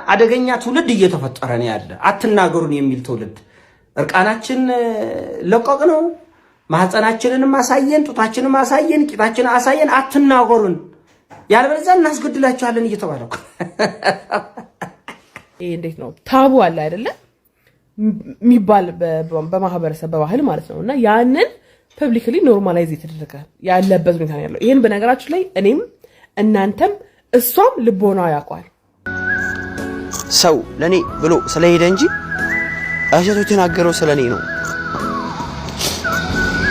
አደገኛ ትውልድ እየተፈጠረ ነው ያለ። አትናገሩን የሚል ትውልድ እርቃናችን ለቆቅ ነው። ማህፀናችንንም አሳየን፣ ጡታችንንም አሳየን፣ ቂጣችንን አሳየን። አትናገሩን ያለበለዚያ እናስገድላችኋለን እየተባለ ይሄ እንዴት ነው ታቡ አለ አይደለ የሚባል በማህበረሰብ በባህል ማለት ነውና ያንን ፐብሊክሊ ኖርማላይዝ የተደረገ ያለበት ሁኔታ ነው ያለው። ይሄን በነገራችን ላይ እኔም እናንተም እሷም ልቦና ያውቃል። ሰው ለኔ ብሎ ስለሄደ እንጂ አሸቱ የተናገረው ስለኔ ነው።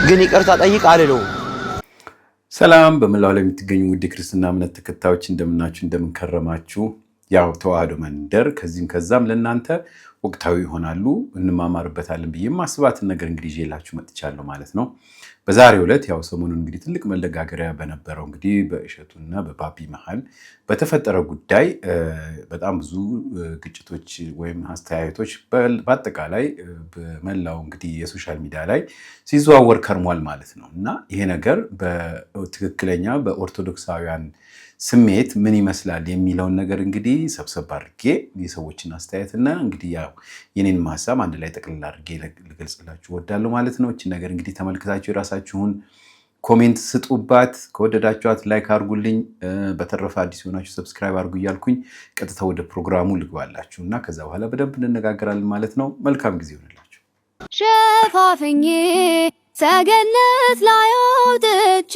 ግን ይቅርታ ጠይቅ አልለው። ሰላም በመላው ላይ የምትገኙ ውድ ክርስትና እምነት ተከታዮች እንደምናችሁ እንደምንከረማችሁ። ያው ተዋህዶ መንደር ከዚህም ከዛም ለእናንተ ወቅታዊ ይሆናሉ እንማማርበታለን ብዬ ማስባትን ነገር እንግዲህ ይዤላችሁ መጥቻለሁ ማለት ነው። በዛሬው ዕለት ያው ሰሞኑን እንግዲህ ትልቅ መለጋገሪያ በነበረው እንግዲህ በእሸቱና በባቢ መሃል በተፈጠረው ጉዳይ በጣም ብዙ ግጭቶች ወይም አስተያየቶች በአጠቃላይ በመላው እንግዲህ የሶሻል ሚዲያ ላይ ሲዘዋወር ከርሟል ማለት ነው እና ይሄ ነገር በትክክለኛ በኦርቶዶክሳውያን ስሜት ምን ይመስላል የሚለውን ነገር እንግዲህ ሰብሰብ አድርጌ የሰዎችን አስተያየትና እንግዲህ ያው የኔን ሐሳብ አንድ ላይ ጠቅልል አድርጌ ልገልጽላችሁ ወዳለሁ ማለት ነው። እቺ ነገር እንግዲህ ተመልክታችሁ የራሳችሁን ኮሜንት ስጡባት። ከወደዳችኋት ላይክ አድርጉልኝ። በተረፈ አዲስ ሆናችሁ ሰብስክራይብ አድርጉ እያልኩኝ ቀጥታ ወደ ፕሮግራሙ ልግባላችሁና ከዛ በኋላ በደንብ እንነጋገራለን ማለት ነው። መልካም ጊዜ ይሁንላችሁ። ሸፋፍኜ ሰገነት ላይ አውጥቼ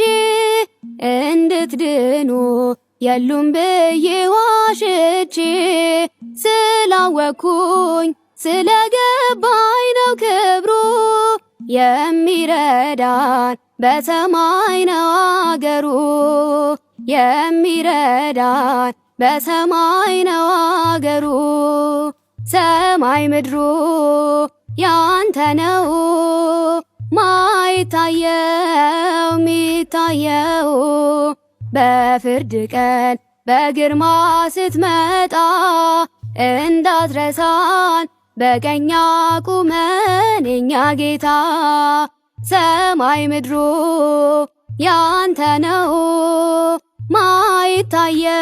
እንድትድኑ የሉም ብዬ ዋሽቼ ስላወኩኝ ስለገባኝ ነው ክብሩ የሚረዳን በሰማይ ነው አገሩ የሚረዳን በሰማይ ነው አገሩ ሰማይ ምድሩ ያንተ ነው ማይታየው ሚታየው በፍርድ ቀን በግርማ ስትመጣ እንዳትረሳን በቀኝ ቁመን የኛ ጌታ ሰማይ ምድሩ ያንተ ነው ማይታየው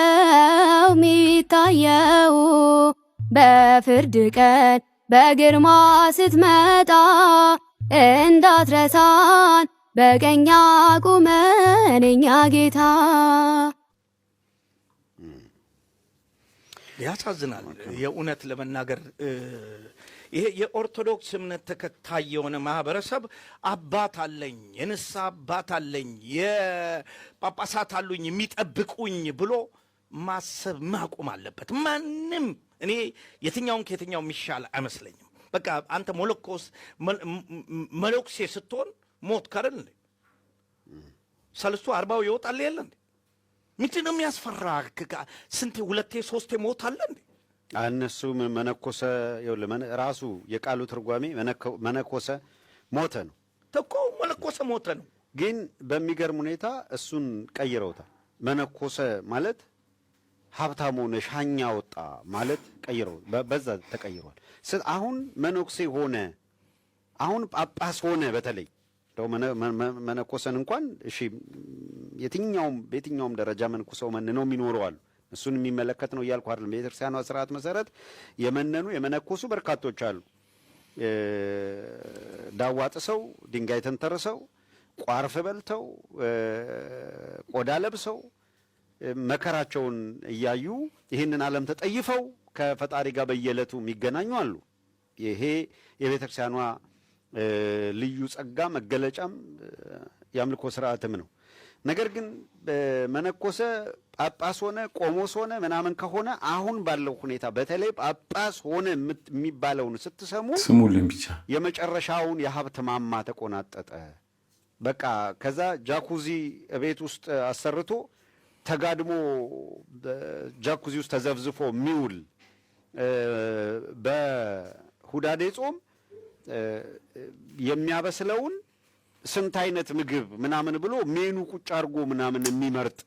ሚታየው በፍርድ ቀን በግርማ ስትመጣ እንዳትረሳን በቀኝ ቁመን የኛ ጌታ። ያሳዝናል የእውነት ለመናገር ይሄ የኦርቶዶክስ እምነት ተከታይ የሆነ ማህበረሰብ አባት አለኝ የንስሐ አባት አለኝ የጳጳሳት አሉኝ የሚጠብቁኝ ብሎ ማሰብ ማቆም አለበት። ማንም እኔ የትኛውን ከየትኛው የሚሻል አይመስለኝም። በቃ አንተ መለኮሴ ስትሆን ሞት ከረን ሰልስቱ 40 ይወጣል የለ እንዴ? ምንድን ነው የሚያስፈራ? ስንቴ ሁለቴ ሶስቴ ሞት አለ እንዴ? እነሱ መነኮሰ ራሱ የቃሉ ትርጓሜ መነኮሰ ሞተ ነው እኮ መነኮሰ ሞተ ነው። ግን በሚገርም ሁኔታ እሱን ቀይረውታል። መነኮሰ ማለት ሀብታም ሆነ ሻኛ ወጣ ማለት ቀይረው በዛ ተቀይሯል። አሁን መነኩሴ ሆነ፣ አሁን ጳጳስ ሆነ። በተለይ ደው መነኮሰን እንኳን እሺ የትኛውም ደረጃ መንኩሰው መንነው የሚኖረው አሉ። እሱን የሚመለከት ነው እያልኩ አይደለም። በቤተክርስቲያኗ ስርዓት መሰረት የመነኮሱ በርካቶች አሉ። ዳዋ ጥሰው ድንጋይ ተንተርሰው ቋርፍ በልተው ቆዳ ለብሰው መከራቸውን እያዩ ይህንን ዓለም ተጠይፈው ከፈጣሪ ጋር በየዕለቱ የሚገናኙ አሉ። ይሄ የቤተክርስቲያኗ ልዩ ጸጋ መገለጫም የአምልኮ ስርዓትም ነው። ነገር ግን መነኮሰ ጳጳስ ሆነ ቆሞስ ሆነ ምናምን ከሆነ አሁን ባለው ሁኔታ በተለይ ጳጳስ ሆነ የሚባለውን ስትሰሙ ስሙልን ብቻ የመጨረሻውን የሀብት ማማ ተቆናጠጠ። በቃ ከዛ ጃኩዚ ቤት ውስጥ አሰርቶ ተጋድሞ ጃኩዚ ውስጥ ተዘፍዝፎ የሚውል በሁዳዴ ጾም የሚያበስለውን ስንት አይነት ምግብ ምናምን ብሎ ሜኑ ቁጭ አድርጎ ምናምን የሚመርጥ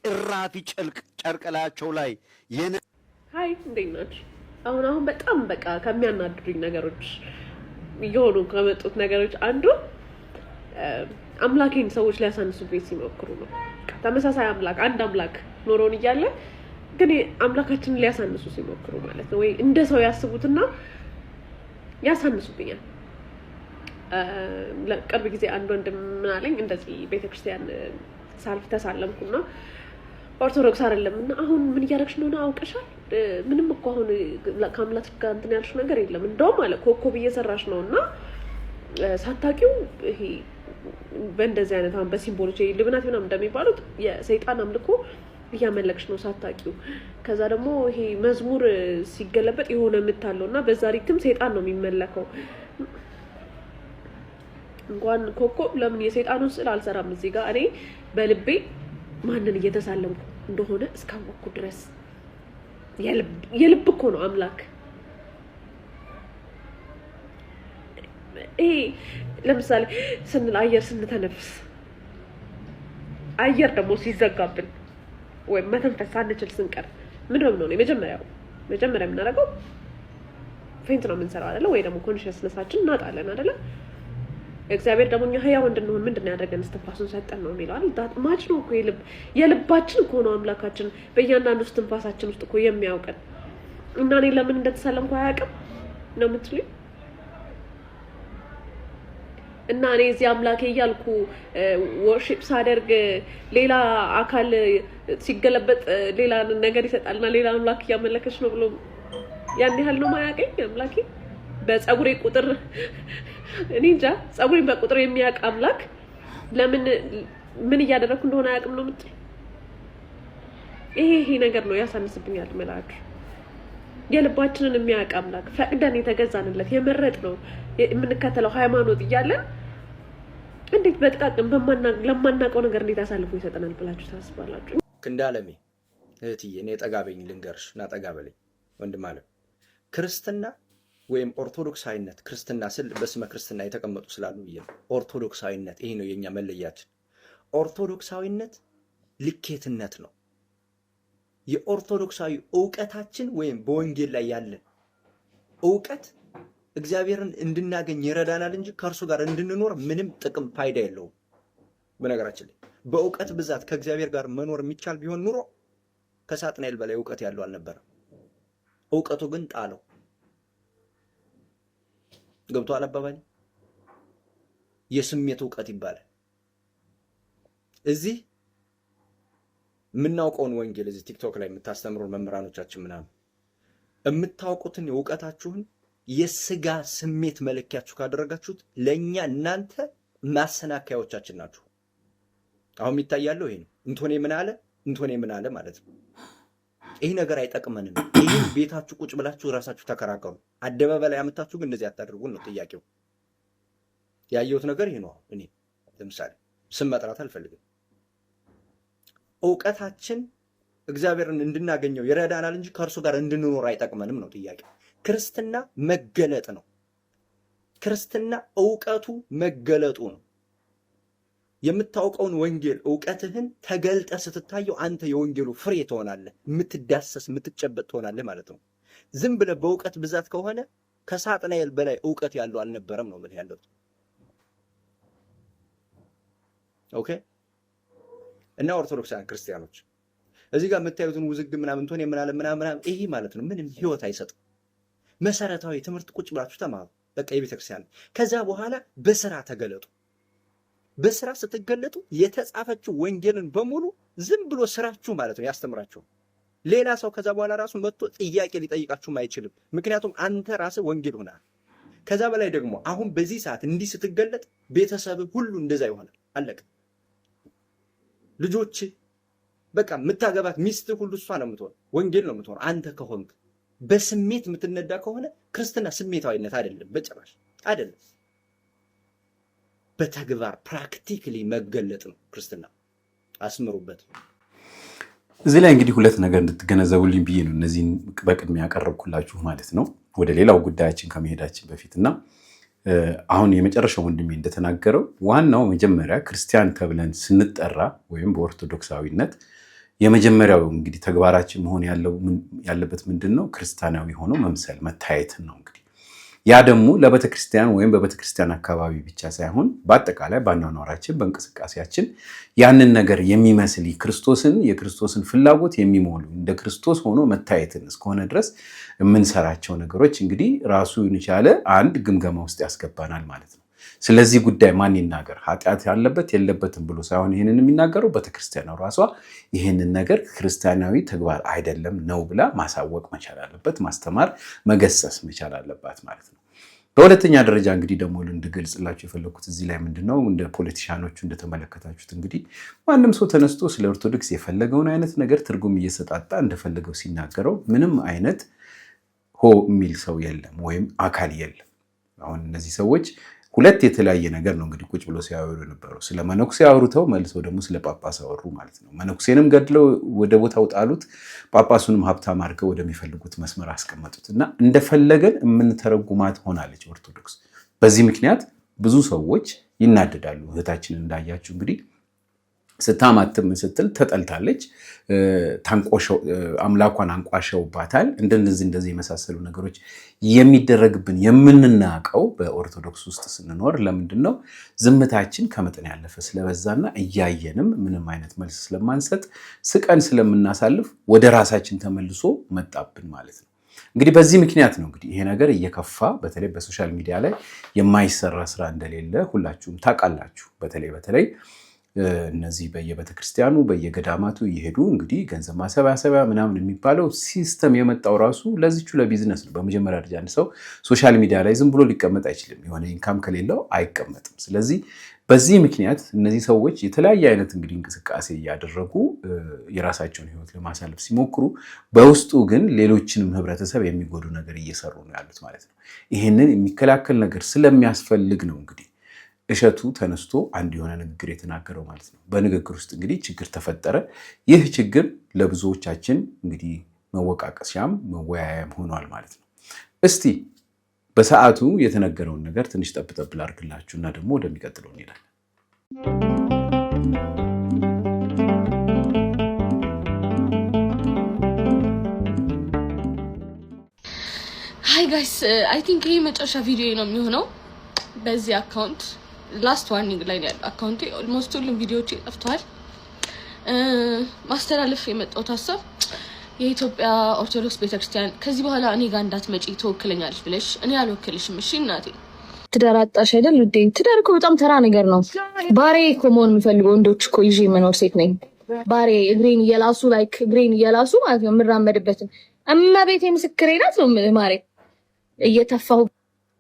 እራፊ ጨርቅላቸው ላይ ሃይ እንዴት ናችሁ? አሁን በጣም በቃ ከሚያናድዱኝ ነገሮች እየሆኑ ከመጡት ነገሮች አንዱ አምላኬን ሰዎች ሊያሳንሱበት ሲሞክሩ ነው። ተመሳሳይ አምላክ አንድ አምላክ ኖሮን እያለ ግን አምላካችንን ሊያሳንሱ ሲሞክሩ ማለት ነው ወይ እንደ ሰው ያስቡትና ያሳንሱብኛል። ለቅርብ ጊዜ አንድ ወንድም ምን አለኝ እንደዚህ ቤተክርስቲያን ሳልፍ ተሳለምኩና ኦርቶዶክስ አይደለምና አሁን ምን እያደረግሽ ነው አውቀሻል? ምንም እኮ አሁን ከአምላክ ጋር እንትን ያልሽ ነገር የለም እንደውም አለ ኮከብ እየሰራሽ ነውና ሳታውቂው ይሄ በእንደዚህ አይነት አሁን በሲምቦሎጂ ልብናት ምናምን እንደሚባሉት የሰይጣን አምልኮ እያመለክሽ ነው ሳታውቂው። ከዛ ደግሞ ይሄ መዝሙር ሲገለበጥ የሆነ የምታለውና በዛ ሪትም ሰይጣን ነው የሚመለከው። እንኳን ኮከብ ለምን የሰይጣኑን ስዕል አልሰራም እዚህ ጋር እኔ በልቤ ማንን እየተሳለምኩ እንደሆነ እስካወቅኩ ድረስ የልብ እኮ ነው አምላክ። ይሄ ለምሳሌ አየር ስንተነፍስ አየር ደግሞ ሲዘጋብን ወይ መተንፈስ ሳንችል ስንቀር ምን ነው መጀመሪያ የምናደርገው ፌንት ነው የምንሰራው አይደለ? ወይ ደግሞ ኮንሽስነሳችን እናጣለን አይደለ? እግዚአብሔር ደግሞ እኛ ህያው እንድንሆን ምንድን ነው ያደረገን? እስትንፋሱን ሰጠን ነው የሚለው አይደል? ማች ነው እኮ የልባችን እኮ ነው አምላካችን በእያንዳንዱ እስትንፋሳችን ውስጥ እኮ የሚያውቀን። እና እኔ ለምን እንደተሳለምኩ አያውቅም ነው የምትሉኝ? እና እኔ እዚህ አምላኬ እያልኩ ወርሺፕ ሳደርግ ሌላ አካል ሲገለበጥ ሌላ ነገር ይሰጣልና ሌላ አምላክ እያመለከች ነው ብሎ ያን ያህል ነው ማያውቀኝ አምላኬ? በፀጉሬ ቁጥር እኔ እንጃ ፀጉሬን በቁጥር የሚያውቅ አምላክ ለምን ምን እያደረኩ እንደሆነ አያውቅም ነው የምትል? ይሄ ነገር ነው ያሳንስብኛል መላክ። የልባችንን የሚያውቅ አምላክ ፈቅደን የተገዛንለት የመረጥ ነው የምንከተለው ሃይማኖት እያለን እንዴት በጥቃቅን ለማናውቀው ነገር እንዴት አሳልፎ ይሰጠናል ብላችሁ ታስባላችሁ? ክንዳለሜ እህትዬ እኔ ጠጋበኝ ልንገርሽ እና ጠጋበለኝ ወንድም አለ ክርስትና ወይም ኦርቶዶክሳዊነት ክርስትና ስል በስመ ክርስትና የተቀመጡ ስላሉ ብዬ ነው። ኦርቶዶክሳዊነት ይሄ ነው የኛ መለያችን። ኦርቶዶክሳዊነት ልኬትነት ነው። የኦርቶዶክሳዊ ዕውቀታችን ወይም በወንጌል ላይ ያለን ዕውቀት እግዚአብሔርን እንድናገኝ ይረዳናል እንጂ ከእርሱ ጋር እንድንኖር ምንም ጥቅም ፋይዳ የለውም። በነገራችን ላይ በዕውቀት ብዛት ከእግዚአብሔር ጋር መኖር የሚቻል ቢሆን ኑሮ ከሳጥናኤል በላይ ዕውቀት ያለው አልነበረም። ዕውቀቱ ግን ጣለው። ገብቷል አባባሌ? የስሜት ዕውቀት ይባላል። እዚህ የምናውቀውን ወንጌል እዚህ ቲክቶክ ላይ የምታስተምሩን መምህራኖቻችን ምናምን የምታውቁትን ዕውቀታችሁን የስጋ ስሜት መለኪያችሁ ካደረጋችሁት ለኛ እናንተ ማሰናከያዎቻችን ናችሁ። አሁን የሚታያለው ይሄ ነው። እንቶኔ ምን አለ ማለት ነው። ይሄ ነገር አይጠቅመንም። ይሄን ቤታችሁ ቁጭ ብላችሁ ራሳችሁ ተከራከሩ። አደባባይ ላይ አመጣችሁ ግን እንደዚህ አታደርጉን ነው ጥያቄው። ያየሁት ነገር ይሄ ነው። እኔ ለምሳሌ ስም መጥራት አልፈልግም። ዕውቀታችን እግዚአብሔርን እንድናገኘው ይረዳናል እንጂ ከእርሱ ጋር እንድንኖር አይጠቅመንም ነው ጥያቄው። ክርስትና መገለጥ ነው። ክርስትና ዕውቀቱ መገለጡ ነው። የምታውቀውን ወንጌል ዕውቀትህን ተገልጠ ስትታየው አንተ የወንጌሉ ፍሬ ትሆናለህ። የምትዳሰስ የምትጨበጥ ትሆናለህ ማለት ነው። ዝም ብለህ በዕውቀት ብዛት ከሆነ ከሳጥናኤል በላይ ዕውቀት ያለው አልነበረም ነው ምን ያለው። ኦኬ። እና ኦርቶዶክሳውያን ክርስቲያኖች እዚህ ጋር የምታዩትን ውዝግብ ምናምን ትሆን ምናምን ይሄ ማለት ነው ምንም ህይወት አይሰጥም። መሰረታዊ ትምህርት ቁጭ ብላችሁ ተማሩ። በቃ የቤተክርስቲያን ከዛ በኋላ በስራ ተገለጡ። በስራ ስትገለጡ የተጻፈችው ወንጌልን በሙሉ ዝም ብሎ ስራችሁ ማለት ነው ያስተምራችሁ። ሌላ ሰው ከዛ በኋላ ራሱ መጥቶ ጥያቄ ሊጠይቃችሁም አይችልም። ምክንያቱም አንተ ራስህ ወንጌል ሆነሃል። ከዛ በላይ ደግሞ አሁን በዚህ ሰዓት እንዲህ ስትገለጥ ቤተሰብ ሁሉ እንደዛ ይሆናል። አለቀ። ልጆች በቃ የምታገባት ሚስት ሁሉ እሷ ነው የምትሆን፣ ወንጌል ነው የምትሆን። አንተ ከሆንክ በስሜት የምትነዳ ከሆነ ክርስትና ስሜታዊነት አይደለም፣ በጭራሽ አይደለም። በተግባር ፕራክቲካሊ መገለጥ ነው ክርስትና። አስምሩበት። እዚህ ላይ እንግዲህ ሁለት ነገር እንድትገነዘቡልኝ ብዬ ነው እነዚህን በቅድሚያ ያቀረብኩላችሁ ማለት ነው። ወደ ሌላው ጉዳያችን ከመሄዳችን በፊት እና አሁን የመጨረሻው ወንድሜ እንደተናገረው ዋናው መጀመሪያ ክርስቲያን ተብለን ስንጠራ ወይም በኦርቶዶክሳዊነት የመጀመሪያው እንግዲህ ተግባራችን መሆን ያለበት ምንድን ነው? ክርስቲያናዊ ሆኖ መምሰል መታየትን ነው። እንግዲህ ያ ደግሞ ለቤተክርስቲያን ወይም በቤተክርስቲያን አካባቢ ብቻ ሳይሆን በአጠቃላይ በአኗኗራችን በእንቅስቃሴያችን ያንን ነገር የሚመስል የክርስቶስን ፍላጎት የሚሞሉ እንደ ክርስቶስ ሆኖ መታየትን እስከሆነ ድረስ የምንሰራቸው ነገሮች እንግዲህ ራሱን የቻለ አንድ ግምገማ ውስጥ ያስገባናል ማለት ነው። ስለዚህ ጉዳይ ማን ይናገር ኃጢአት ያለበት የለበትም ብሎ ሳይሆን ይህንን የሚናገረው ቤተክርስቲያኗ ራሷ ይህንን ነገር ክርስቲያናዊ ተግባር አይደለም ነው ብላ ማሳወቅ መቻል አለበት፣ ማስተማር መገሰስ መቻል አለባት ማለት ነው። በሁለተኛ ደረጃ እንግዲህ ደግሞ እንድገልጽላችሁ የፈለኩት እዚህ ላይ ምንድነው እንደ ፖለቲሻኖቹ እንደተመለከታችሁት እንግዲህ ማንም ሰው ተነስቶ ስለ ኦርቶዶክስ የፈለገውን አይነት ነገር ትርጉም እየሰጣጣ እንደፈለገው ሲናገረው ምንም አይነት ሆ የሚል ሰው የለም ወይም አካል የለም። አሁን እነዚህ ሰዎች ሁለት የተለያየ ነገር ነው እንግዲህ ቁጭ ብሎ ሲያወሩ የነበረው። ስለ መነኩሴ አውርተው መልሰው ደግሞ ስለ ጳጳስ አወሩ ማለት ነው። መነኩሴንም ገድለው ወደ ቦታው ጣሉት፣ ጳጳሱንም ሀብታም አድርገው ወደሚፈልጉት መስመር አስቀመጡት እና እንደፈለገን የምንተረጉማት ሆናለች ኦርቶዶክስ። በዚህ ምክንያት ብዙ ሰዎች ይናደዳሉ። እህታችን እንዳያችሁ እንግዲህ ስታማትም ስትል ተጠልታለች፣ አምላኳን አንቋሸውባታል። እንደዚህ የመሳሰሉ ነገሮች የሚደረግብን የምንናቀው በኦርቶዶክስ ውስጥ ስንኖር ለምንድን ነው? ዝምታችን ከመጠን ያለፈ ስለበዛና እያየንም ምንም አይነት መልስ ስለማንሰጥ ስቀን ስለምናሳልፍ ወደ ራሳችን ተመልሶ መጣብን ማለት ነው። እንግዲህ በዚህ ምክንያት ነው እንግዲህ ይሄ ነገር እየከፋ በተለይ በሶሻል ሚዲያ ላይ የማይሰራ ስራ እንደሌለ ሁላችሁም ታውቃላችሁ። በተለይ እነዚህ በየቤተክርስቲያኑ በየገዳማቱ እየሄዱ እንግዲህ ገንዘብ ማሰባሰቢያ ምናምን የሚባለው ሲስተም የመጣው ራሱ ለዚቹ ለቢዝነስ ነው። በመጀመሪያ ደረጃ አንድ ሰው ሶሻል ሚዲያ ላይ ዝም ብሎ ሊቀመጥ አይችልም። የሆነ ኢንካም ከሌለው አይቀመጥም። ስለዚህ በዚህ ምክንያት እነዚህ ሰዎች የተለያየ አይነት እንግዲህ እንቅስቃሴ እያደረጉ የራሳቸውን ህይወት ለማሳለፍ ሲሞክሩ በውስጡ ግን ሌሎችንም ህብረተሰብ የሚጎዱ ነገር እየሰሩ ነው ያሉት ማለት ነው። ይሄንን የሚከላከል ነገር ስለሚያስፈልግ ነው እንግዲህ እሸቱ ተነስቶ አንድ የሆነ ንግግር የተናገረው ማለት ነው። በንግግር ውስጥ እንግዲህ ችግር ተፈጠረ። ይህ ችግር ለብዙዎቻችን እንግዲህ መወቃቀሻም መወያያም ሆኗል ማለት ነው። እስቲ በሰዓቱ የተነገረውን ነገር ትንሽ ጠብጠብ ላድርግላችሁ እና ደግሞ ወደሚቀጥለው እንሄዳለን። ሃይ ጋይስ አይ ቲንክ ይሄ መጨረሻ ቪዲዮ ነው የሚሆነው በዚህ አካውንት ላስት ዋርኒንግ ላይ ያለው አካውንቴ ኦልሞስት ሁሉም ቪዲዮዎች ጠፍተዋል። ማስተላለፍ የመጣው ሀሳብ የኢትዮጵያ ኦርቶዶክስ ቤተክርስቲያን ከዚህ በኋላ እኔ ጋር እንዳትመጪ ትወክለኛለሽ ብለሽ እኔ አልወክልሽም። እሺ እናቴ ትዳር አጣሽ አይደል ውዴ? ትዳር እኮ በጣም ተራ ነገር ነው። ባሬ እኮ መሆን የምፈልገው ወንዶች እኮ ይዤ መኖር ሴት ነኝ። ባሬ እግሬን እየላሱ ማለት ነው የምራመድበትን እመቤቴ ምስክሬ ናት ነው ማሬ እየተፋሁ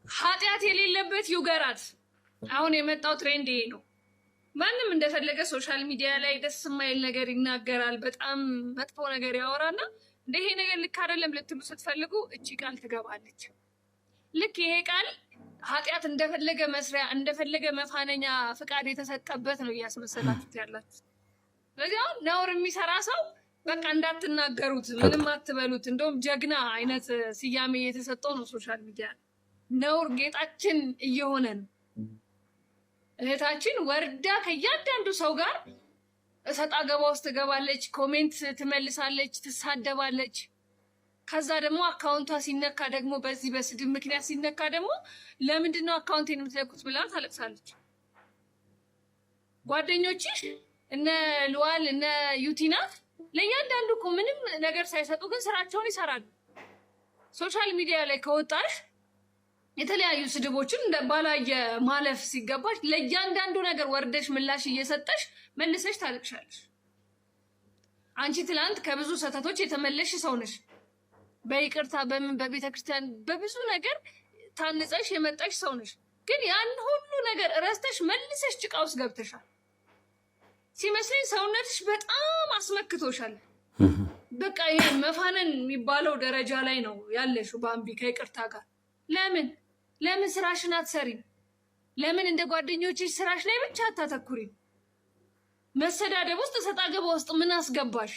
ኃጢአት የሌለበት ይውገራት። አሁን የመጣው ትሬንድ ይሄ ነው። ማንም እንደፈለገ ሶሻል ሚዲያ ላይ ደስ የማይል ነገር ይናገራል፣ በጣም መጥፎ ነገር ያወራና እንደ ይሄ ነገር ልክ አይደለም ልትሉ ስትፈልጉ እቺ ቃል ትገባለች። ልክ ይሄ ቃል ኃጢአት እንደፈለገ መስሪያ እንደፈለገ መፋነኛ ፍቃድ የተሰጠበት ነው እያስመሰላችሁት ያላችሁ። ስለዚህ አሁን ነውር የሚሰራ ሰው በቃ እንዳትናገሩት፣ ምንም አትበሉት። እንደውም ጀግና አይነት ስያሜ የተሰጠው ነው ሶሻል ሚዲያ። ነውር ጌጣችን እየሆነ ነው። እህታችን ወርዳ ከእያንዳንዱ ሰው ጋር እሰጥ አገባ ውስጥ ትገባለች፣ ኮሜንት ትመልሳለች፣ ትሳደባለች። ከዛ ደግሞ አካውንቷ ሲነካ ደግሞ በዚህ በስድብ ምክንያት ሲነካ ደግሞ ለምንድነው አካውንቴን የምትለቁት ብላ ታለቅሳለች። ጓደኞችሽ እነ ልዋል እነ ዩቲናት ለእያንዳንዱ እኮ ምንም ነገር ሳይሰጡ ግን ስራቸውን ይሰራሉ። ሶሻል ሚዲያ ላይ ከወጣሽ የተለያዩ ስድቦችን እንደ ባላየ ማለፍ ሲገባሽ ለእያንዳንዱ ነገር ወርደሽ ምላሽ እየሰጠሽ መልሰሽ ታለቅሻለሽ። አንቺ ትላንት ከብዙ ስህተቶች የተመለሽ ሰው ነሽ። በይቅርታ በቤተክርስቲያን በብዙ ነገር ታንጸሽ የመጣሽ ሰው ነሽ። ግን ያን ሁሉ ነገር እረስተሽ መልሰሽ ጭቃ ውስጥ ገብተሻል። ሲመስለኝ ሰውነትሽ በጣም አስመክቶሻል። በቃ ይሄ መፋነን የሚባለው ደረጃ ላይ ነው ያለሽው። በአምቢ ከይቅርታ ጋር ለምን ስራሽን አትሰሪም? ለምን እንደ ጓደኞችሽ ስራሽ ላይ ብቻ አታተኩሪም? መሰዳደብ ውስጥ ሰጣ ገባ ውስጥ ምን አስገባሽ?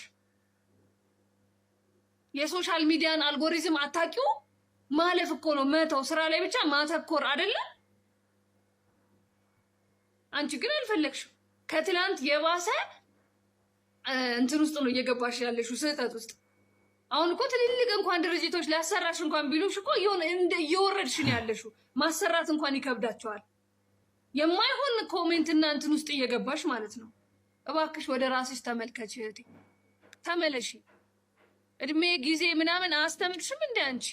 የሶሻል ሚዲያን አልጎሪዝም አታውቂው? ማለፍ እኮ ነው መተው፣ ስራ ላይ ብቻ ማተኮር አይደለ? አንቺ ግን አልፈለግሽም። ከትላንት የባሰ እንትን ውስጥ ነው እየገባሽ ያለሽው፣ ስህተት ውስጥ። አሁን እኮ ትልልቅ እንኳን ድርጅቶች ሊያሰራሽ እንኳን ቢሉሽ እኮ እየወረድሽ ነው ያለሽው። ማሰራት እንኳን ይከብዳቸዋል። የማይሆን ኮሜንትና እንትን ውስጥ እየገባሽ ማለት ነው። እባክሽ ወደ ራስሽ ተመልከች እህቴ፣ ተመለሺ። እድሜ ጊዜ ምናምን አስተምርሽም እንደ አንቺ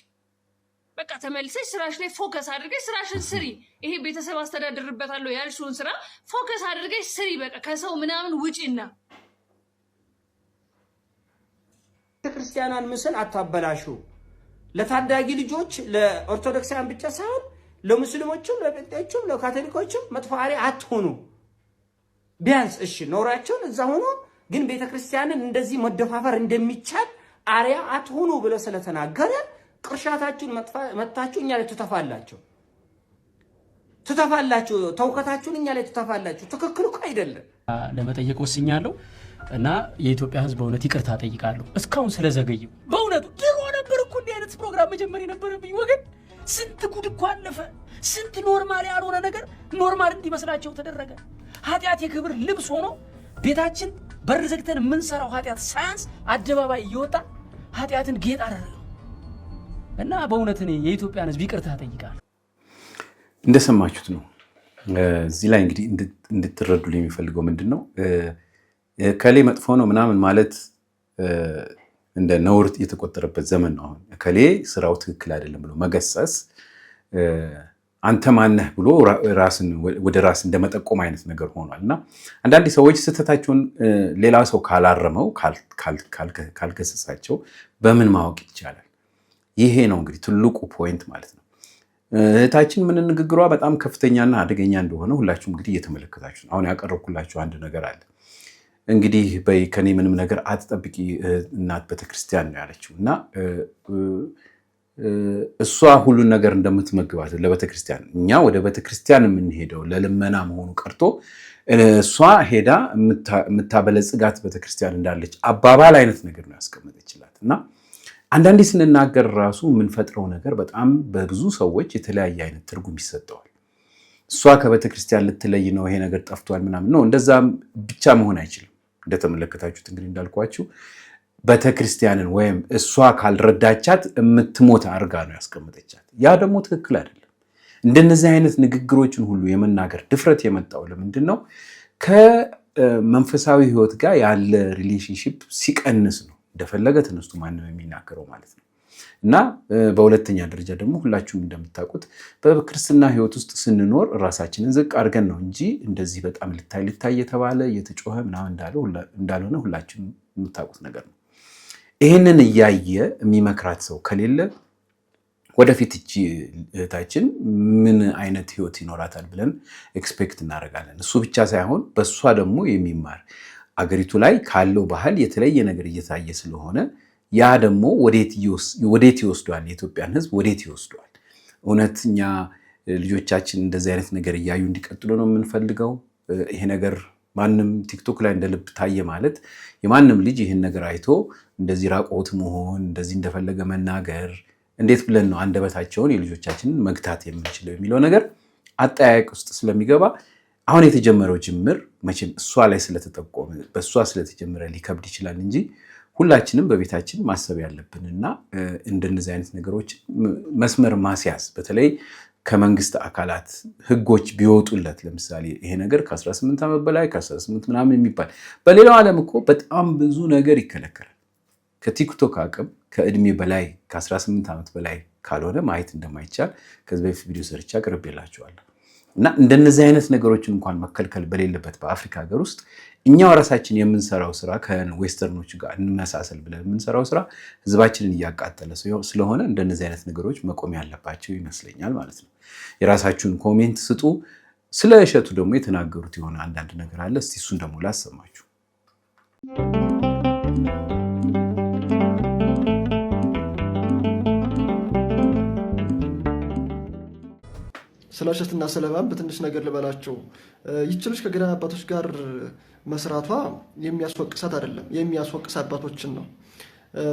በቃ ተመልሰሽ ስራሽ ላይ ፎከስ አድርገሽ ስራሽን ስሪ። ይሄ ቤተሰብ አስተዳድርበታለሁ ያልሽውን ስራ ፎከስ አድርገሽ ስሪ። በቃ ከሰው ምናምን ውጪና ክርስቲያናን ምስል አታበላሹ። ለታዳጊ ልጆች ለኦርቶዶክሳውያን ብቻ ሳይሆን ለሙስሊሞችም፣ ለጴንጤዎችም፣ ለካቶሊኮችም መጥፎ አርአያ አትሆኑ። ቢያንስ እሺ ኖራቸውን እዛ ሆኖ ግን ቤተክርስቲያንን እንደዚህ መደፋፈር እንደሚቻል አርአያ አትሆኑ ብሎ ስለተናገረ ቅርሻታችሁን መታችሁ እኛ ላይ ትተፋላችሁ። ተውከታችሁን እኛ ላይ ትተፋላችሁ። ትክክል እኮ አይደለም። ለመጠየቅ ወስኛለሁ እና የኢትዮጵያ ሕዝብ በእውነት ይቅርታ ጠይቃለሁ እስካሁን ስለዘገየው። በእውነቱ ድሮ ነበር እኮ እንዲህ አይነት ፕሮግራም መጀመር የነበረብኝ ወገን። ስንት ጉድ እኮ አለፈ። ስንት ኖርማል ያልሆነ ነገር ኖርማል እንዲመስላቸው ተደረገ። ኃጢአት የክብር ልብስ ሆኖ ቤታችን በር ዘግተን የምንሰራው ኃጢአት ሳያንስ አደባባይ እየወጣ ኃጢአትን ጌጥ አደረገው እና በእውነት እኔ የኢትዮጵያን ሕዝብ ይቅርታ ጠይቃለሁ። እንደሰማችሁት ነው። እዚህ ላይ እንግዲህ እንድትረዱልኝ የሚፈልገው ምንድን ነው፣ ከሌ መጥፎ ነው ምናምን ማለት እንደ ነውር የተቆጠረበት ዘመን ነው። አሁን ከሌ ስራው ትክክል አይደለም ብሎ መገሰጽ አንተ ማነህ ብሎ ራስን ወደ ራስ እንደመጠቆም አይነት ነገር ሆኗል። እና አንዳንድ ሰዎች ስህተታቸውን ሌላ ሰው ካላረመው ካልገሰጻቸው በምን ማወቅ ይቻላል? ይሄ ነው እንግዲህ ትልቁ ፖይንት ማለት ነው። እህታችን ምን ንግግሯ በጣም ከፍተኛና አደገኛ እንደሆነ ሁላችሁም እንግዲህ እየተመለከታችሁ ነው። አሁን ያቀረብኩላችሁ አንድ ነገር አለ። እንግዲህ ከኔ ምንም ነገር አትጠብቂ እናት ቤተክርስቲያን ነው ያለችው እና እሷ ሁሉን ነገር እንደምትመግባት ለቤተክርስቲያን፣ እኛ ወደ ቤተክርስቲያን የምንሄደው ለልመና መሆኑ ቀርቶ እሷ ሄዳ የምታበለጽጋት ቤተክርስቲያን እንዳለች አባባል አይነት ነገር ነው ያስቀመጠችላት። እና አንዳንዴ ስንናገር ራሱ የምንፈጥረው ነገር በጣም በብዙ ሰዎች የተለያየ አይነት ትርጉም ይሰጠዋል። እሷ ከቤተክርስቲያን ልትለይ ነው፣ ይሄ ነገር ጠፍቷል ምናምን ነው። እንደዛ ብቻ መሆን አይችልም። እንደተመለከታችሁት እንግዲህ እንዳልኳችሁ ቤተክርስቲያንን ወይም እሷ ካልረዳቻት የምትሞት አርጋ ነው ያስቀመጠቻት። ያ ደግሞ ትክክል አይደለም። እንደነዚህ አይነት ንግግሮችን ሁሉ የመናገር ድፍረት የመጣው ለምንድን ነው? ከመንፈሳዊ ሕይወት ጋር ያለ ሪሌሽንሺፕ ሲቀንስ ነው። እንደፈለገ ተነስቶ ማንም የሚናገረው ማለት ነው። እና በሁለተኛ ደረጃ ደግሞ ሁላችሁም እንደምታውቁት በክርስትና ሕይወት ውስጥ ስንኖር ራሳችንን ዝቅ አድርገን ነው እንጂ እንደዚህ በጣም ልታይ የተባለ የተጮኸ ምናምን እንዳልሆነ ሁላችሁም የምታውቁት ነገር ነው። ይህንን እያየ የሚመክራት ሰው ከሌለ ወደፊት እቺ እህታችን ምን አይነት ህይወት ይኖራታል ብለን ኤክስፔክት እናደርጋለን። እሱ ብቻ ሳይሆን በእሷ ደግሞ የሚማር አገሪቱ ላይ ካለው ባህል የተለየ ነገር እየታየ ስለሆነ ያ ደግሞ ወዴት ይወስዷል? የኢትዮጵያን ህዝብ ወዴት ይወስዷል? እውነተኛ ልጆቻችን እንደዚህ አይነት ነገር እያዩ እንዲቀጥሉ ነው የምንፈልገው? ይሄ ነገር ማንም ቲክቶክ ላይ እንደልብ ታየ ማለት የማንም ልጅ ይህን ነገር አይቶ እንደዚህ ራቆት መሆን፣ እንደዚህ እንደፈለገ መናገር እንዴት ብለን ነው አንደበታቸውን የልጆቻችንን መግታት የምንችለው የሚለው ነገር አጠያየቅ ውስጥ ስለሚገባ አሁን የተጀመረው ጅምር መቼም እሷ ላይ ስለተጠቆመ በእሷ ስለተጀመረ ሊከብድ ይችላል እንጂ ሁላችንም በቤታችን ማሰብ ያለብንና እንደነዚህ አይነት ነገሮች መስመር ማስያዝ በተለይ ከመንግስት አካላት ህጎች ቢወጡለት፣ ለምሳሌ ይሄ ነገር ከ18 ዓመት በላይ ከ18 ምናምን የሚባል በሌላው ዓለም እኮ በጣም ብዙ ነገር ይከለከላል። ከቲክቶክ አቅም ከእድሜ በላይ ከ18 ዓመት በላይ ካልሆነ ማየት እንደማይቻል ከዚህ በፊት ቪዲዮ ሰርቻ አቅርቤላችኋለሁ። እና እንደነዚህ አይነት ነገሮችን እንኳን መከልከል በሌለበት በአፍሪካ ሀገር ውስጥ እኛው ራሳችን የምንሰራው ስራ ከዌስተርኖች ጋር እንመሳሰል ብለን የምንሰራው ስራ ህዝባችንን እያቃጠለ ስለሆነ እንደነዚህ አይነት ነገሮች መቆም ያለባቸው ይመስለኛል ማለት ነው። የራሳችሁን ኮሜንት ስጡ። ስለ እሸቱ ደግሞ የተናገሩት የሆነ አንዳንድ ነገር አለ። እስቲ እሱን ደግሞ ላሰማችሁ። ስለ እሸትና ስለማን በትንሽ ነገር ልበላቸው። ይችልሽ ከገዳም አባቶች ጋር መስራቷ የሚያስወቅሳት አይደለም፣ የሚያስወቅስ አባቶችን ነው።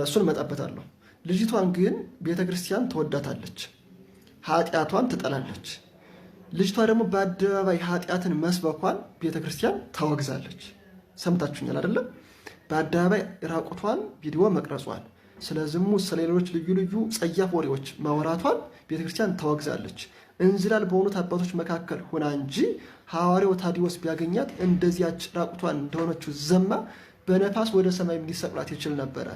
እሱን እመጣበታለሁ። ልጅቷን ግን ቤተክርስቲያን ትወዳታለች፣ ኃጢአቷን ትጠላለች። ልጅቷ ደግሞ በአደባባይ ኃጢአትን መስበኳን ቤተክርስቲያን ታወግዛለች። ሰምታችሁኛል አይደለም? በአደባባይ ራቁቷን ቪዲዮ መቅረጿን፣ ስለ ዝሙት፣ ስለ ሌሎች ልዩ ልዩ ጸያፍ ወሬዎች ማውራቷን ቤተክርስቲያን ታወግዛለች። እንዝላል በሆኑት አባቶች መካከል ሆና እንጂ ሐዋርያው ታዲዎስ ቢያገኛት እንደዚያች ራቁቷን እንደሆነችው ዘማ በነፋስ ወደ ሰማይ ሊሰቅላት ይችል ነበረ።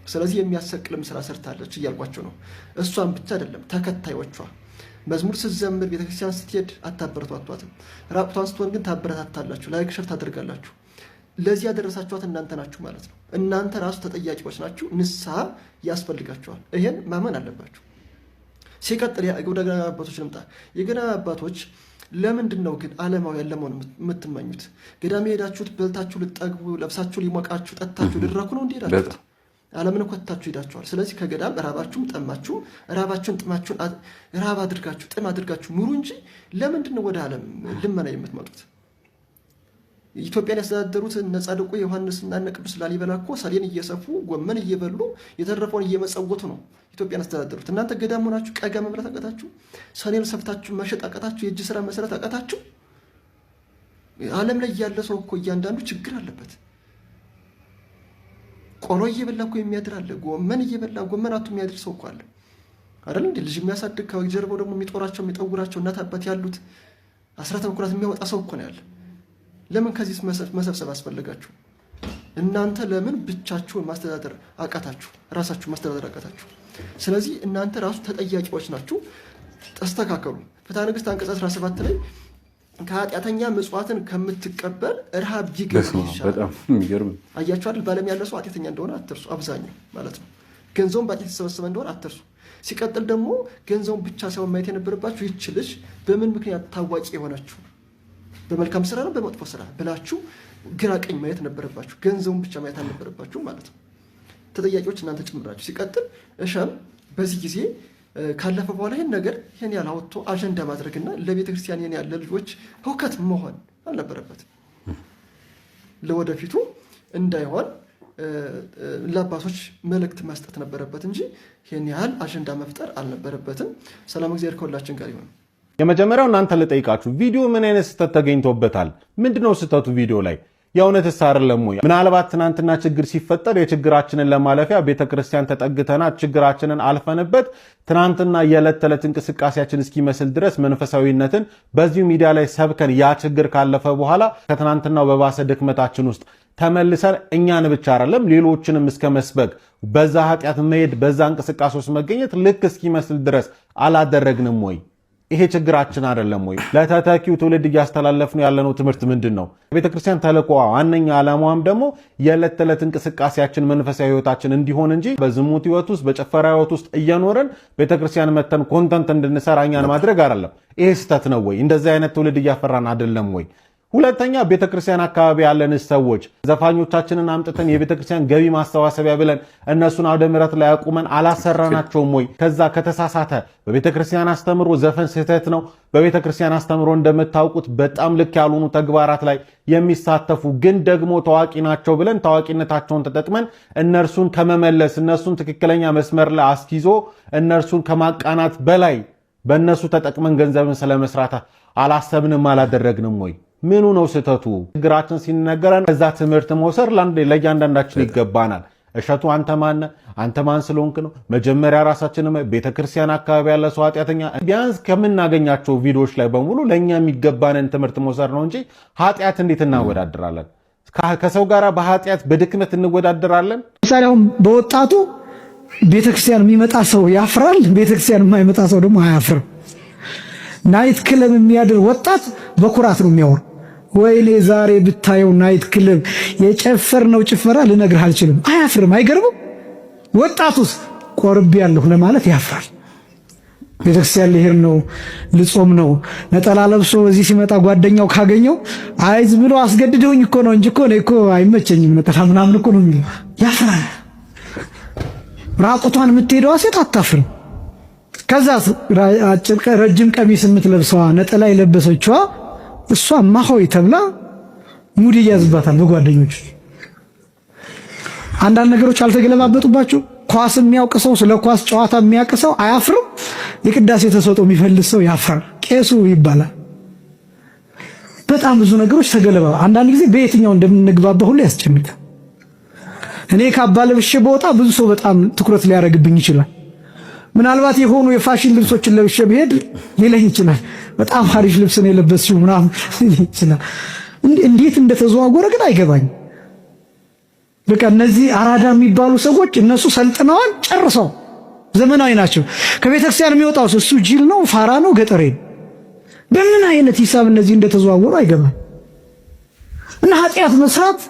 ስለዚህ የሚያሰቅልም ስራ ሰርታለች እያልኳቸው ነው። እሷን ብቻ አይደለም ተከታዮቿ መዝሙር ስትዘምር ቤተክርስቲያን ስትሄድ አታበረታቷትም። ራቁቷን ስትሆን ግን ታበረታታላችሁ፣ ላይክ ሸር ታደርጋላችሁ። ለዚህ ያደረሳችኋት እናንተ ናችሁ ማለት ነው። እናንተ ራሱ ተጠያቂዎች ናችሁ። ንስሐ ያስፈልጋችኋል። ይሄን ማመን አለባችሁ። ሲቀጥል ወደ ገዳም አባቶች ልምጣ። የገዳም አባቶች ለምንድን ነው ግን ዓለማዊ ለመሆን የምትመኙት? ገዳም የሄዳችሁት በልታችሁ ልጠግቡ፣ ለብሳችሁ ሊሞቃችሁ፣ ጠጥታችሁ ልድረኩ ነው እንዲሄዳችሁት? ዓለምን ኮታችሁ ሄዳችኋል። ስለዚህ ከገዳም ራባችሁም ጠማችሁም ራባችሁን ጥማችሁን ራብ አድርጋችሁ ጥም አድርጋችሁ ኑሩ እንጂ ለምንድን ነው ወደ ዓለም ልመና የምትመጡት? ኢትዮጵያን ያስተዳደሩት እነ ጻድቁ ዮሐንስና እነ ቅዱስ ላሊበላ እኮ ሰሌን እየሰፉ ጎመን እየበሉ የተረፈውን እየመጸወቱ ነው ኢትዮጵያን ያስተዳደሩት። እናንተ ገዳም ሆናችሁ ቀጋ መብላት አቃታችሁ? ሰሌን ሰፍታችሁ መሸጥ አቃታችሁ? የእጅ ስራ መሰረት አቃታችሁ? ዓለም ላይ ያለ ሰው እኮ እያንዳንዱ ችግር አለበት። ቆሎ እየበላ እኮ የሚያድር አለ። ጎመን እየበላ ጎመን አቱ የሚያድር ሰው እኮ አለ አይደል እንዴ? ልጅ የሚያሳድግ ከጀርባው ደግሞ የሚጦራቸው የሚጠውራቸው እናት አባት ያሉት አስራተ በኩራት የሚያወጣ ሰው እኮ ነው ያለ። ለምን ከዚህ መሰብሰብ አስፈልጋችሁ? እናንተ ለምን ብቻችሁን ማስተዳደር አቃታችሁ? ራሳችሁ ማስተዳደር አቃታችሁ? ስለዚህ እናንተ ራሱ ተጠያቂዎች ናችሁ። ተስተካከሉ። ፍትሐ ነገሥት አንቀጽ 17 ላይ ከኃጢአተኛ ምጽዋትን ከምትቀበል ረሃብ ቢገዝ ይሻላል። በጣም የሚገርም አያችሁ አይደል? ባለም ያለ ሰው ኃጢአተኛ እንደሆነ አትርሱ። አብዛኛው ማለት ነው ገንዘቡን በኃጢአት የተሰበሰበ እንደሆነ አትርሱ። ሲቀጥል ደግሞ ገንዘቡን ብቻ ሳይሆን ማየት የነበረባችሁ ይህች ልጅ በምን ምክንያት ታዋቂ የሆነችው በመልካም ስራ ነው በመጥፎ ስራ ብላችሁ ግራ ቀኝ ማየት ነበረባችሁ። ገንዘቡን ብቻ ማየት አልነበረባችሁ ማለት ነው። ተጠያቂዎች እናንተ ጭምራችሁ። ሲቀጥል እሻም በዚህ ጊዜ ካለፈ በኋላ ይህን ነገር ይህን ያህል አወጥቶ አጀንዳ ማድረግና ለቤተ ክርስቲያን ይህን ያህል ለልጆች ህውከት መሆን አልነበረበትም። ለወደፊቱ እንዳይሆን ለአባቶች መልእክት መስጠት ነበረበት እንጂ ይህን ያህል አጀንዳ መፍጠር አልነበረበትም። ሰላም እግዚአብሔር ከሁላችን ጋር ይሁን። የመጀመሪያው እናንተ ልጠይቃችሁ፣ ቪዲዮ ምን አይነት ስህተት ተገኝቶበታል? ምንድነው ስህተቱ ቪዲዮ ላይ? የእውነትስ አይደለም ወይ? ምናልባት ትናንትና ችግር ሲፈጠር የችግራችንን ለማለፊያ ቤተክርስቲያን ተጠግተናት ችግራችንን አልፈንበት ትናንትና የዕለት ተዕለት እንቅስቃሴያችን እስኪመስል ድረስ መንፈሳዊነትን በዚሁ ሚዲያ ላይ ሰብከን ያ ችግር ካለፈ በኋላ ከትናንትናው በባሰ ድክመታችን ውስጥ ተመልሰን እኛን ብቻ አይደለም ሌሎችንም እስከ መስበክ በዛ ኃጢአት መሄድ በዛ እንቅስቃሴ ውስጥ መገኘት ልክ እስኪመስል ድረስ አላደረግንም ወይ? ይሄ ችግራችን አይደለም ወይ? ለተተኪው ትውልድ እያስተላለፍነው ያለነው ትምህርት ምንድን ነው? ቤተክርስቲያን ተልእኮዋ ዋነኛ ዓላማዋም ደግሞ የዕለት ተዕለት እንቅስቃሴያችን መንፈሳዊ ህይወታችን እንዲሆን እንጂ በዝሙት ህይወት ውስጥ በጨፈራ ህይወት ውስጥ እየኖርን ቤተክርስቲያን መተን ኮንተንት እንድንሰራ እኛን ማድረግ አይደለም። ይሄ ስህተት ነው ወይ? እንደዚህ አይነት ትውልድ እያፈራን አይደለም ወይ? ሁለተኛ ቤተክርስቲያን አካባቢ ያለን ሰዎች ዘፋኞቻችንን አምጥተን የቤተክርስቲያን ገቢ ማሰባሰቢያ ብለን እነሱን አውደ ምሕረት ላይ አቁመን አላሰራናቸውም ወይ? ከዛ ከተሳሳተ በቤተክርስቲያን አስተምሮ ዘፈን ስህተት ነው። በቤተክርስቲያን አስተምሮ እንደምታውቁት በጣም ልክ ያልሆኑ ተግባራት ላይ የሚሳተፉ ግን ደግሞ ታዋቂ ናቸው ብለን ታዋቂነታቸውን ተጠቅመን እነርሱን ከመመለስ እነርሱን ትክክለኛ መስመር ላይ አስይዞ እነርሱን ከማቃናት በላይ በእነሱ ተጠቅመን ገንዘብን ስለመስራት አላሰብንም አላደረግንም ወይ? ምኑ ነው ስህተቱ? ችግራችን ሲነገረን ከዛ ትምህርት መውሰድ ለእያንዳንዳችን ይገባናል። እሸቱ አንተ ማን ስለሆንክ ነው? መጀመሪያ ራሳችን ቤተክርስቲያን አካባቢ ያለ ሰው ኃጢአተኛ ቢያንስ ከምናገኛቸው ቪዲዮዎች ላይ በሙሉ ለእኛ የሚገባንን ትምህርት መውሰድ ነው እንጂ ኃጢአት እንዴት እናወዳድራለን? ከሰው ጋር በኃጢአት በድክመት እንወዳደራለን? ምሳሌ አሁን በወጣቱ ቤተክርስቲያን የሚመጣ ሰው ያፍራል፣ ቤተክርስቲያን የማይመጣ ሰው ደግሞ አያፍርም። ናይት ክለብ የሚያድር ወጣት በኩራት ነው የሚያወር። ወይኔ ዛሬ ብታየው ናይት ክለብ የጨፈርነው ጭፈራ ልነግርህ አልችልም። አያፍርም። አይገርምም? ወጣቱስ ቆርቤ ያለሁ ለማለት ያፍራል። ቤተክርስቲያን ልሄድ ነው ልጾም ነው ነጠላ ለብሶ እዚህ ሲመጣ ጓደኛው ካገኘው አይ ዝም ብሎ አስገድደውኝ እኮ ነው እንጂ እኮ እኔ እኮ አይመቸኝም ነጠላ ምናምን እኮ ነው የሚለው። ያፍራል። ራቁቷን የምትሄደዋ ሴት አታፍርም። ከዛ ረጅም ቀሚስ የምትለብሰዋ ነጠላ የለበሰችዋ እሷ ማሆይ ተብላ ሙድ ይያዝባታል በጓደኞች። አንዳንድ ነገሮች አልተገለባበጡባችሁ? ኳስ የሚያውቅ ሰው ስለ ኳስ ጨዋታ የሚያውቅ ሰው አያፍርም? የቅዳሴ ተሰጥኦ የሚፈልስ ሰው ያፍራል። ቄሱ ይባላል። በጣም ብዙ ነገሮች ተገለባ። አንዳንድ ጊዜ በየትኛው እንደምንግባባ ሁሉ ያስጨንቃል። እኔ ካባ ለብሼ በወጣ ብዙ ሰው በጣም ትኩረት ሊያደርግብኝ ይችላል። ምናልባት የሆኑ የፋሽን ልብሶችን ለብሼ ብሄድ ሊለኝ ይችላል። በጣም አሪፍ ልብስ ነው የለበስሽው ምናምን ይችላል። እንዴት እንደተዘዋወረ ግን አይገባኝ። በቃ እነዚህ አራዳ የሚባሉ ሰዎች እነሱ ሰልጥነዋል፣ ጨርሰው ዘመናዊ ናቸው። ከቤተክርስቲያን የሚወጣው እሱ ጅል ነው፣ ፋራ ነው፣ ገጠሬ ነው። በምን አይነት ሂሳብ እነዚህ እንደተዘዋወሩ አይገባኝ። እና ኃጢአት መስራት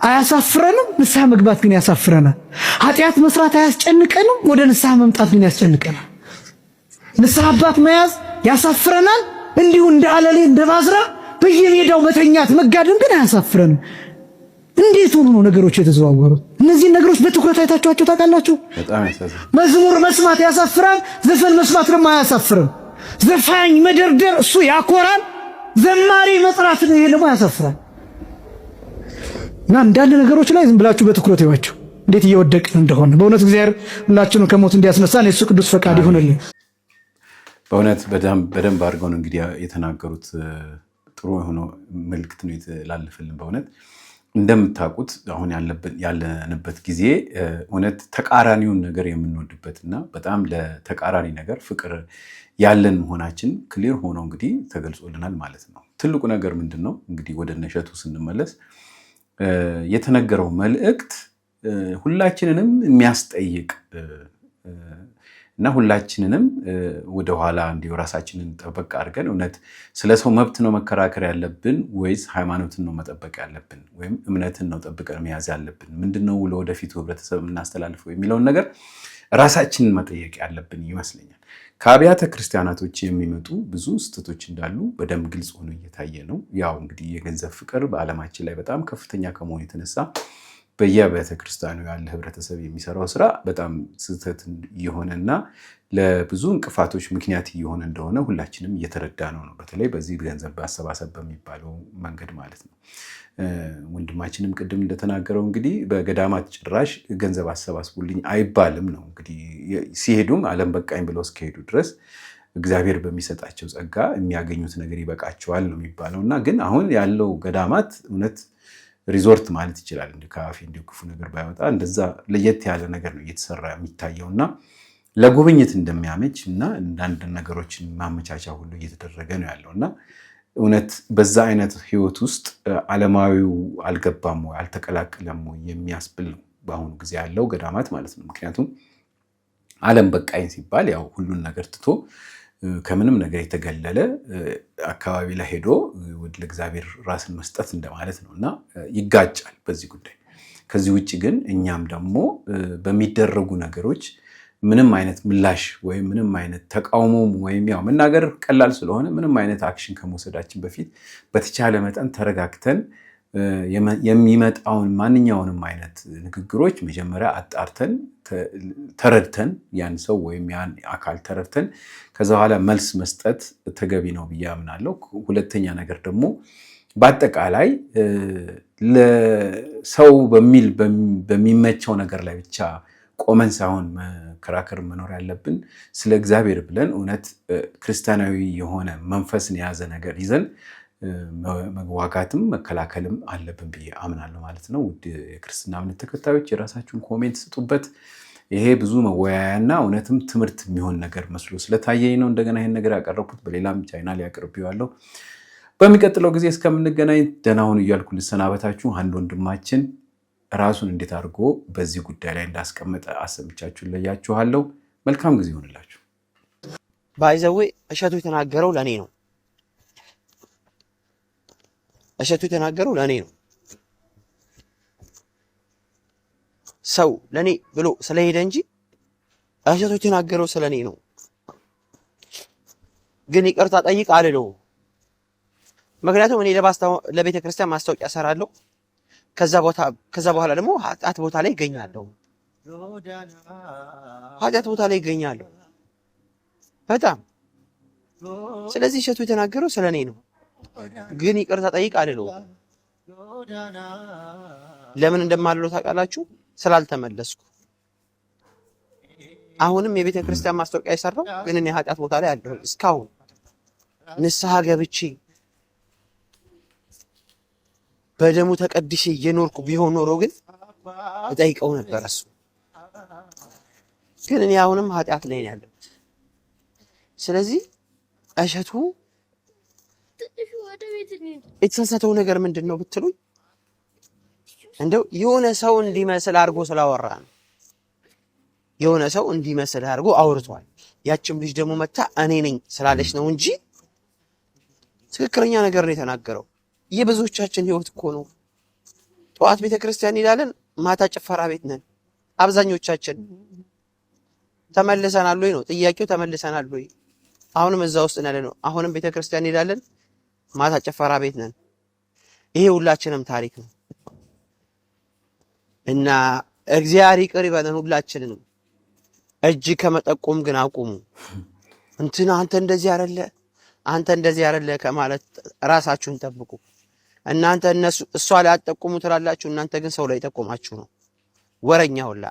አያሳፍረንም፣ ንስሐ መግባት ግን ያሳፍረናል። ኃጢአት መስራት አያስጨንቀንም፣ ወደ ንስሐ መምጣት ግን ያስጨንቀናል። ንስሐ አባት መያዝ ያሳፍረናል፣ እንዲሁ እንደ አለሌ እንደ ባዝራ በየሜዳው መተኛት መጋደም ግን አያሳፍረንም። እንዴት ሆኖ ነው ነገሮች የተዘዋወሩት? እነዚህ ነገሮች በትኩረት አይታችኋቸው ታውቃላችሁ? መዝሙር መስማት ያሳፍራል፣ ዘፈን መስማት ደግሞ አያሳፍርም። ዘፋኝ መደርደር እሱ ያኮራል፣ ዘማሪ መጥራት ነው፣ ይሄ ደግሞ ያሳፍራል። እና አንዳንድ ነገሮች ላይ ዝም ብላችሁ በትኩረት ይዋቸው እንዴት እየወደቅን እንደሆነ። በእውነት እግዚአብሔር ሁላችንም ከሞት እንዲያስነሳን የእሱ ቅዱስ ፈቃድ ይሁንልን። በእውነት በደንብ አድርገው ነው እንግዲህ የተናገሩት። ጥሩ የሆነ መልእክት ነው የተላለፈልን። በእውነት እንደምታውቁት አሁን ያለንበት ጊዜ እውነት ተቃራኒውን ነገር የምንወድበትና በጣም ለተቃራኒ ነገር ፍቅር ያለን መሆናችን ክሊር ሆኖ እንግዲህ ተገልጾልናል ማለት ነው። ትልቁ ነገር ምንድን ነው እንግዲህ ወደ እነሸቱ ስንመለስ የተነገረው መልእክት ሁላችንንም የሚያስጠይቅ እና ሁላችንንም ወደኋላ እንዲሁ ራሳችንን ጠበቅ አድርገን እውነት ስለ ሰው መብት ነው መከራከር ያለብን ወይስ ሃይማኖትን ነው መጠበቅ ያለብን ወይም እምነትን ነው ጠብቀን መያዝ ያለብን? ምንድነው ለወደፊቱ ህብረተሰብ እናስተላልፈው የሚለውን ነገር ራሳችንን መጠየቅ ያለብን ይመስለኛል። ከአብያተ ክርስቲያናቶች የሚመጡ ብዙ ስህተቶች እንዳሉ በደንብ ግልጽ ሆኖ እየታየ ነው። ያው እንግዲህ የገንዘብ ፍቅር በዓለማችን ላይ በጣም ከፍተኛ ከመሆኑ የተነሳ በየአብያተ ክርስቲያኑ ያለ ህብረተሰብ የሚሰራው ስራ በጣም ስህተት እየሆነና ለብዙ እንቅፋቶች ምክንያት እየሆነ እንደሆነ ሁላችንም እየተረዳ ነው። በተለይ በዚህ ገንዘብ ማሰባሰብ በሚባለው መንገድ ማለት ነው። ወንድማችንም ቅድም እንደተናገረው እንግዲህ በገዳማት ጭራሽ ገንዘብ አሰባስቡልኝ አይባልም ነው እንግዲህ ሲሄዱም ዓለም በቃኝ ብለው እስከሄዱ ድረስ እግዚአብሔር በሚሰጣቸው ጸጋ የሚያገኙት ነገር ይበቃቸዋል ነው የሚባለው። እና ግን አሁን ያለው ገዳማት እውነት ሪዞርት ማለት ይችላል እንደ ካፌ እንደ ክፉ ነገር ባይወጣ እንደዛ ለየት ያለ ነገር ነው እየተሰራ የሚታየውና ለጉብኝት እንደሚያመች እና አንዳንድ ነገሮችን ማመቻቻ ሁሉ እየተደረገ ነው ያለውና እውነት በዛ አይነት ህይወት ውስጥ ዓለማዊው አልገባም ወይ አልተቀላቀለም ወይ የሚያስብል ነው በአሁኑ ጊዜ ያለው ገዳማት ማለት ነው። ምክንያቱም ዓለም በቃኝ ሲባል ያው ሁሉን ነገር ትቶ ከምንም ነገር የተገለለ አካባቢ ላይ ሄዶ ወደ እግዚአብሔር ራስን መስጠት እንደማለት ነውና ይጋጫል በዚህ ጉዳይ። ከዚህ ውጪ ግን እኛም ደግሞ በሚደረጉ ነገሮች ምንም አይነት ምላሽ ወይም ምንም አይነት ተቃውሞ ወይም ያው መናገር ቀላል ስለሆነ ምንም አይነት አክሽን ከመውሰዳችን በፊት በተቻለ መጠን ተረጋግተን የሚመጣውን ማንኛውንም አይነት ንግግሮች መጀመሪያ አጣርተን ተረድተን ያን ሰው ወይም ያን አካል ተረድተን ከዛ በኋላ መልስ መስጠት ተገቢ ነው ብዬ አምናለሁ። ሁለተኛ ነገር ደግሞ በአጠቃላይ ለሰው በሚመቸው ነገር ላይ ብቻ ቆመን ሳይሆን መከራከር መኖር ያለብን ስለ እግዚአብሔር ብለን እውነት ክርስቲያናዊ የሆነ መንፈስን የያዘ ነገር ይዘን መዋጋትም መከላከልም አለብን ብዬ አምናለሁ ማለት ነው። ውድ የክርስትና እምነት ተከታዮች የራሳችሁን ኮሜንት ስጡበት። ይሄ ብዙ መወያያና እውነትም ትምህርት የሚሆን ነገር መስሎ ስለታየኝ ነው እንደገና ይሄን ነገር ያቀረብኩት። በሌላም ቻናል ያቀርብዋለሁ። በሚቀጥለው ጊዜ እስከምንገናኝ ደህና ሁኑ እያልኩ ልሰናበታችሁ። አንድ ወንድማችን ራሱን እንዴት አድርጎ በዚህ ጉዳይ ላይ እንዳስቀመጠ አሰምቻችሁን ለያችኋለሁ። መልካም ጊዜ ይሆንላችሁ። ባይዘዌ እሸቱ የተናገረው ለኔ ነው። እሸቱ የተናገረው ለኔ ነው። ሰው ለኔ ብሎ ስለሄደ እንጂ እሸቱ የተናገረው ስለኔ ነው። ግን ይቅርታ ጠይቅ አልለው። ምክንያቱም እኔ ለቤተ ክርስቲያን ማስታወቂያ ሰራለሁ። ከዛ በኋላ ደግሞ ኃጢአት ቦታ ላይ ይገኛለሁ። በጣም ስለዚህ እሸቱ የተናገረው ስለኔ ነው። ግን ይቅርታ ጠይቅ አልለው። ለምን እንደማልለው ታውቃላችሁ? ስላልተመለስኩ። አሁንም የቤተ ክርስቲያን ማስታወቂያ የሰራው ግን እኔ ኃጢአት ቦታ ላይ አለሁ። እስካሁን ንስሐ ገብቼ በደሙ ተቀድሼ እየኖርኩ ቢሆን ኖሮ ግን እጠይቀው ነበር። እሱ ግን እኔ አሁንም ኃጢአት ላይ ነው ያለው። ስለዚህ እሸቱ የተሳሳተው ነገር ምንድን ነው ብትሉኝ እንደው የሆነ ሰው እንዲመስል አድርጎ ስላወራ ነው። የሆነ ሰው እንዲመስል አድርጎ አውርቷል። ያችም ልጅ ደግሞ መታ እኔ ነኝ ስላለች ነው እንጂ ትክክለኛ ነገር ነው የተናገረው። የብዙዎቻችን ህይወት እኮ ነው። ጠዋት ቤተክርስቲያን እንሄዳለን፣ ማታ ጭፈራ ቤት ነን። አብዛኞቻችን ተመልሰናል ወይ ነው ጥያቄው። ተመልሰናል ወይ? አሁንም እዛ ውስጥ ነን ነው። አሁንም ቤተክርስቲያን እንሄዳለን፣ ማታ ጭፈራ ቤት ነን። ይሄ ሁላችንም ታሪክ ነው እና እግዚአብሔር ይቅር ይበለን ሁላችንንም። እጅ ከመጠቆም ግን አቁሙ። እንትና አንተ እንደዚህ አይደለ አንተ እንደዚህ አይደለ ከማለት ራሳችሁን ጠብቁ። እናንተ እሷ ላይ አትጠቁሙ ትላላችሁ፣ እናንተ ግን ሰው ላይ ጠቆማችሁ ነው ወረኛ ሁላ።